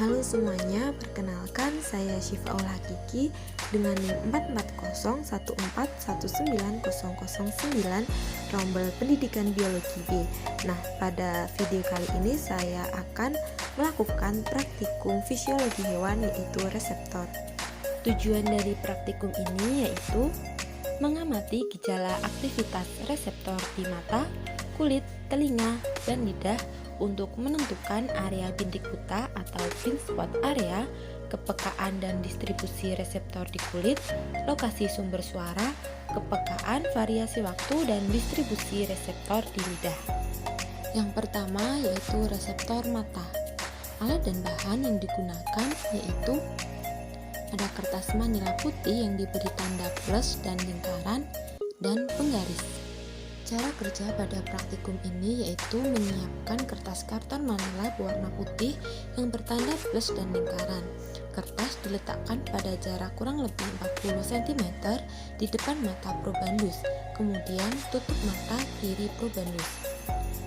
Halo semuanya, perkenalkan saya Syifaul Hakiki dengan NIM 44014119009 Rombel Pendidikan Biologi B. Nah, pada video kali ini saya akan melakukan praktikum fisiologi hewan yaitu reseptor. Tujuan dari praktikum ini yaitu mengamati gejala aktivitas reseptor di mata, kulit, telinga, dan lidah untuk menentukan area bintik buta atau blind spot area, kepekaan dan distribusi reseptor di kulit, lokasi sumber suara, kepekaan, variasi waktu, dan distribusi reseptor di lidah. Yang pertama yaitu reseptor mata. Alat dan bahan yang digunakan yaitu ada kertas manila putih yang diberi tanda plus dan lingkaran dan penggaris. Cara kerja pada praktikum ini yaitu menyiapkan kertas karton manila berwarna putih yang bertanda plus dan lingkaran. Kertas diletakkan pada jarak kurang lebih 40 cm di depan mata probandus, kemudian tutup mata kiri probandus.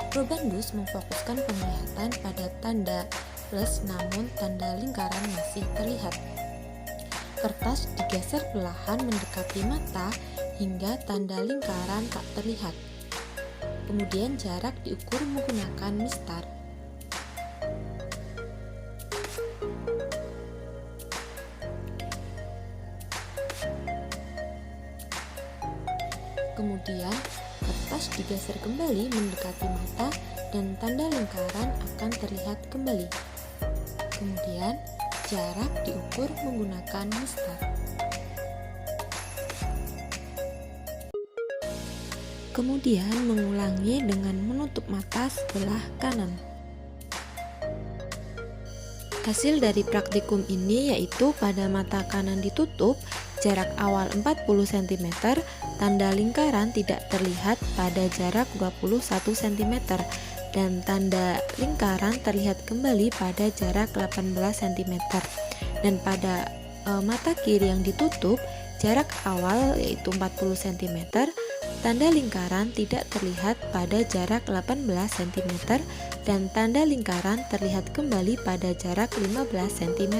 Probandus memfokuskan penglihatan pada tanda plus namun tanda lingkaran masih terlihat. Kertas digeser perlahan mendekati mata hingga tanda lingkaran tak terlihat. Kemudian jarak diukur menggunakan mistar. Kemudian kertas digeser kembali mendekati mata dan tanda lingkaran akan terlihat kembali. Kemudian jarak diukur menggunakan mistar. Kemudian mengulangi dengan menutup mata sebelah kanan. Hasil dari praktikum ini yaitu pada mata kanan ditutup, jarak awal 40 cm, tanda lingkaran tidak terlihat pada jarak 21 cm, dan tanda lingkaran terlihat kembali pada jarak 18 cm. Dan pada mata kiri yang ditutup, jarak awal yaitu 40 cm, tanda lingkaran tidak terlihat pada jarak 18 cm dan tanda lingkaran terlihat kembali pada jarak 15 cm.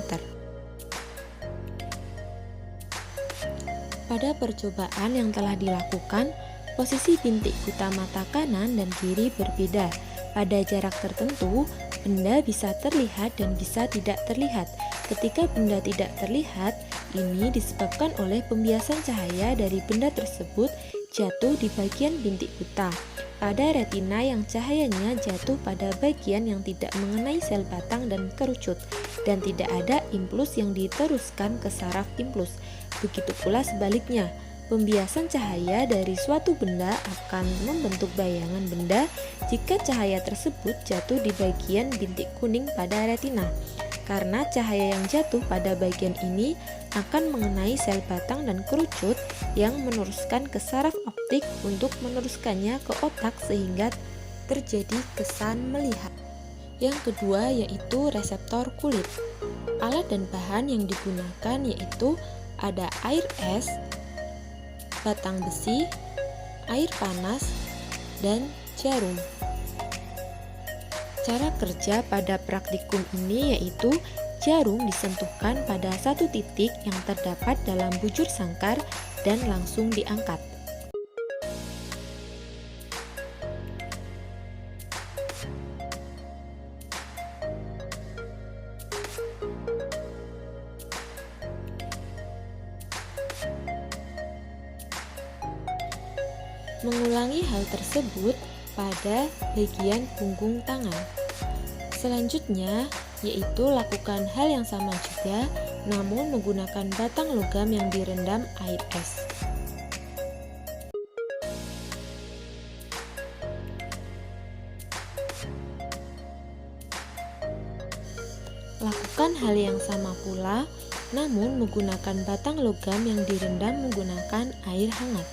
Pada percobaan yang telah dilakukan, posisi bintik buta mata kanan dan kiri berbeda. Pada jarak tertentu, benda bisa terlihat dan bisa tidak terlihat. Ketika benda tidak terlihat, ini disebabkan oleh pembiasan cahaya dari benda tersebut jatuh di bagian bintik buta. Pada retina yang cahayanya jatuh pada bagian yang tidak mengenai sel batang dan kerucut, dan tidak ada impuls yang diteruskan ke saraf impuls. Begitu pula sebaliknya, pembiasan cahaya dari suatu benda akan membentuk bayangan benda jika cahaya tersebut jatuh di bagian bintik kuning pada retina. Karena cahaya yang jatuh pada bagian ini akan mengenai sel batang dan kerucut yang meneruskan ke saraf optik untuk meneruskannya ke otak sehingga terjadi kesan melihat. Yang kedua yaitu reseptor kulit. Alat dan bahan yang digunakan yaitu ada air es, batang besi, air panas, dan jarum. Cara kerja pada praktikum ini yaitu jarum disentuhkan pada satu titik yang terdapat dalam bujur sangkar dan langsung diangkat. Mengulangi hal tersebut pada bagian punggung tangan. Selanjutnya yaitu lakukan hal yang sama juga namun menggunakan batang logam yang direndam air es. Lakukan hal yang sama pula namun menggunakan batang logam yang direndam menggunakan air hangat.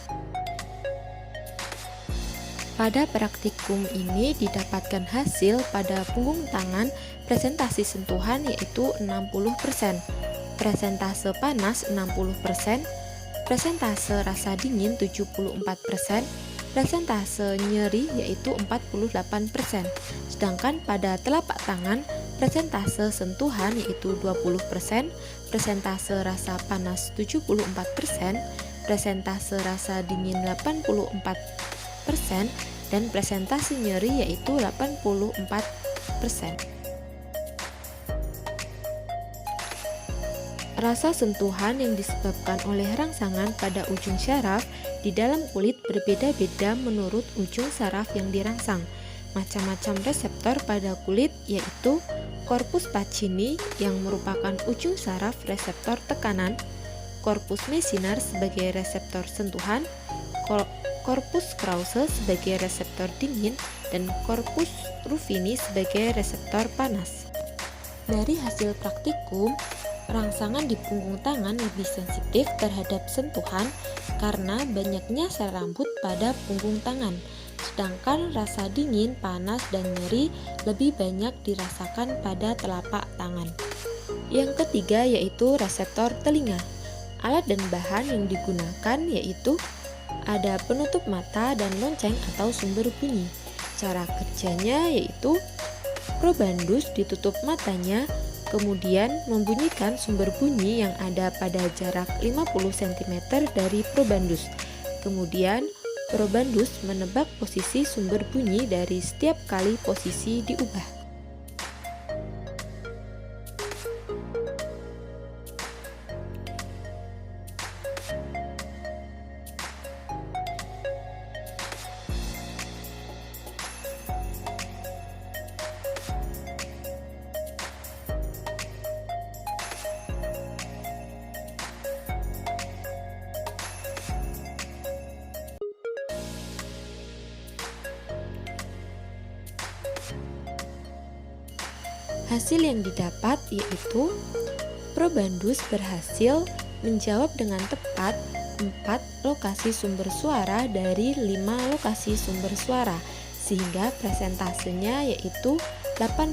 Pada praktikum ini didapatkan hasil pada punggung tangan presentasi sentuhan yaitu 60%, presentase panas 60%, presentase rasa dingin 74%, presentase nyeri yaitu 48%. Sedangkan pada telapak tangan Persentase sentuhan yaitu 20%, persentase rasa panas 74%, persentase rasa dingin 84%, dan presentasi nyeri yaitu 84%. Rasa sentuhan yang disebabkan oleh rangsangan pada ujung syaraf di dalam kulit berbeda-beda menurut ujung saraf yang dirangsang. Macam-macam reseptor pada kulit yaitu corpus Pacini yang merupakan ujung saraf reseptor tekanan, corpus Mesiner sebagai reseptor sentuhan, corpus Krause sebagai reseptor dingin, dan corpus Ruffini sebagai reseptor panas. Dari hasil praktikum, rangsangan di punggung tangan lebih sensitif terhadap sentuhan karena banyaknya sel rambut pada punggung tangan, sedangkan rasa dingin, panas, dan nyeri lebih banyak dirasakan pada telapak tangan. Yang ketiga yaitu reseptor telinga. Alat dan bahan yang digunakan yaitu ada penutup mata dan lonceng atau sumber bunyi. Cara kerjanya yaitu probandus ditutup matanya, kemudian membunyikan sumber bunyi yang ada pada jarak 50 cm dari probandus. Kemudian probandus menebak posisi sumber bunyi dari setiap kali posisi diubah. Hasil yang didapat yaitu probandus berhasil menjawab dengan tepat 4 lokasi sumber suara dari 5 lokasi sumber suara, sehingga presentasenya yaitu 80%.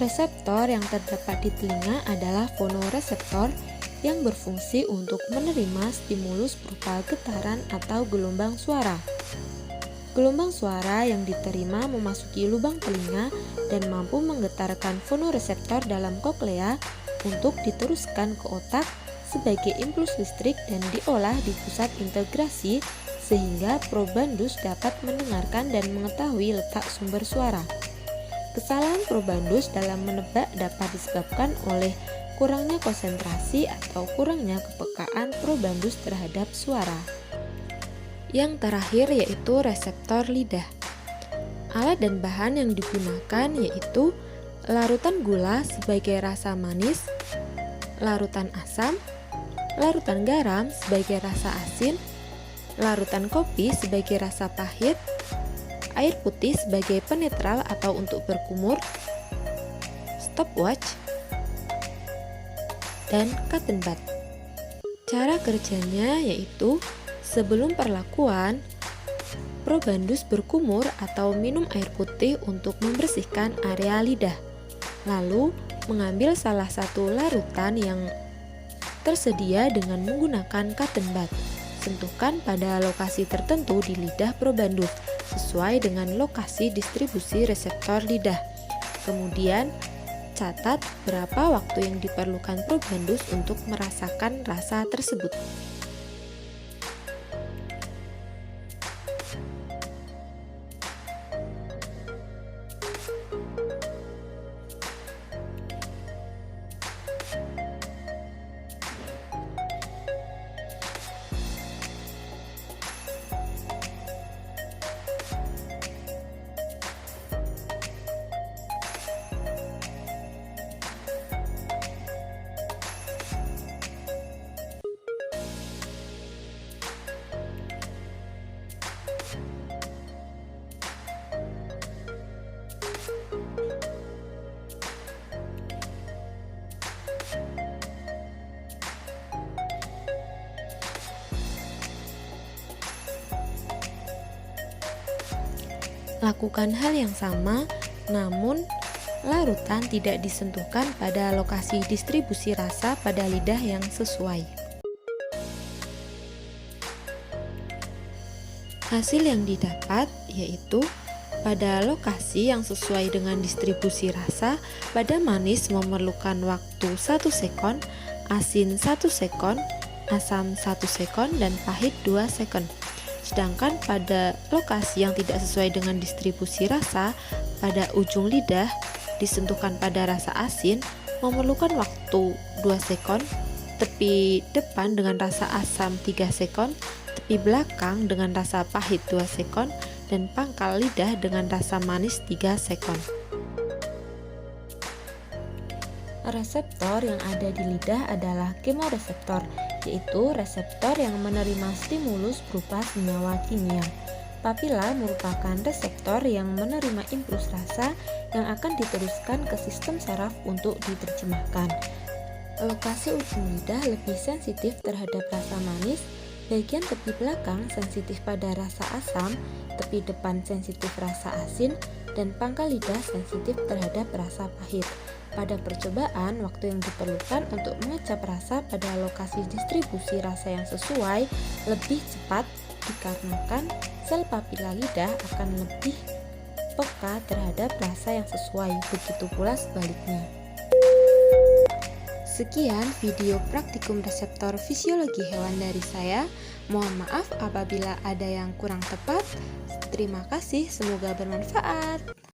Reseptor yang terdapat di telinga adalah fonoreseptor yang berfungsi untuk menerima stimulus berupa getaran atau gelombang suara. Gelombang suara yang diterima memasuki lubang telinga dan mampu menggetarkan fonoreseptor dalam koklea untuk diteruskan ke otak sebagai impuls listrik dan diolah di pusat integrasi sehingga probandus dapat mendengarkan dan mengetahui letak sumber suara. Kesalahan probandus dalam menebak dapat disebabkan oleh kurangnya konsentrasi atau kurangnya kepekaan probandus terhadap suara. Yang terakhir yaitu reseptor lidah. Alat dan bahan yang digunakan yaitu larutan gula sebagai rasa manis, larutan asam, larutan garam sebagai rasa asin, larutan kopi sebagai rasa pahit, air putih sebagai penetral atau untuk berkumur, stopwatch, dan cotton bud. Cara kerjanya yaitu sebelum perlakuan, probandus berkumur atau minum air putih untuk membersihkan area lidah. Lalu, mengambil salah satu larutan yang tersedia dengan menggunakan cotton bud. Sentuhkan pada lokasi tertentu di lidah probandus sesuai dengan lokasi distribusi reseptor lidah. Kemudian, catat berapa waktu yang diperlukan probandus untuk merasakan rasa tersebut. Lakukan hal yang sama, namun larutan tidak disentuhkan pada lokasi distribusi rasa pada lidah yang sesuai. Hasil yang didapat yaitu Pada lokasi yang sesuai dengan distribusi rasa, pada manis memerlukan waktu 1 sekon, asin 1 sekon, asam 1 sekon, dan pahit 2 sekon. Sedangkan pada lokasi yang tidak sesuai dengan distribusi rasa, pada ujung lidah disentuhkan pada rasa asin memerlukan waktu 2 sekon, tepi depan dengan rasa asam 3 sekon, tepi belakang dengan rasa pahit 2 sekon, dan pangkal lidah dengan rasa manis 3 sekon. Reseptor yang ada di lidah adalah kemoreseptor, yaitu reseptor yang menerima stimulus berupa senyawa kimia. Papila merupakan reseptor yang menerima impuls rasa yang akan diteruskan ke sistem saraf untuk diterjemahkan. Lokasi ujung lidah lebih sensitif terhadap rasa manis, bagian tepi belakang sensitif pada rasa asam, tepi depan sensitif rasa asin, dan pangkal lidah sensitif terhadap rasa pahit. Pada percobaan, waktu yang diperlukan untuk mengecap rasa pada lokasi distribusi rasa yang sesuai lebih cepat dikarenakan sel papila lidah akan lebih peka terhadap rasa yang sesuai, begitu pula sebaliknya. Sekian video praktikum reseptor fisiologi hewan dari saya. Mohon maaf apabila ada yang kurang tepat. Terima kasih, semoga bermanfaat.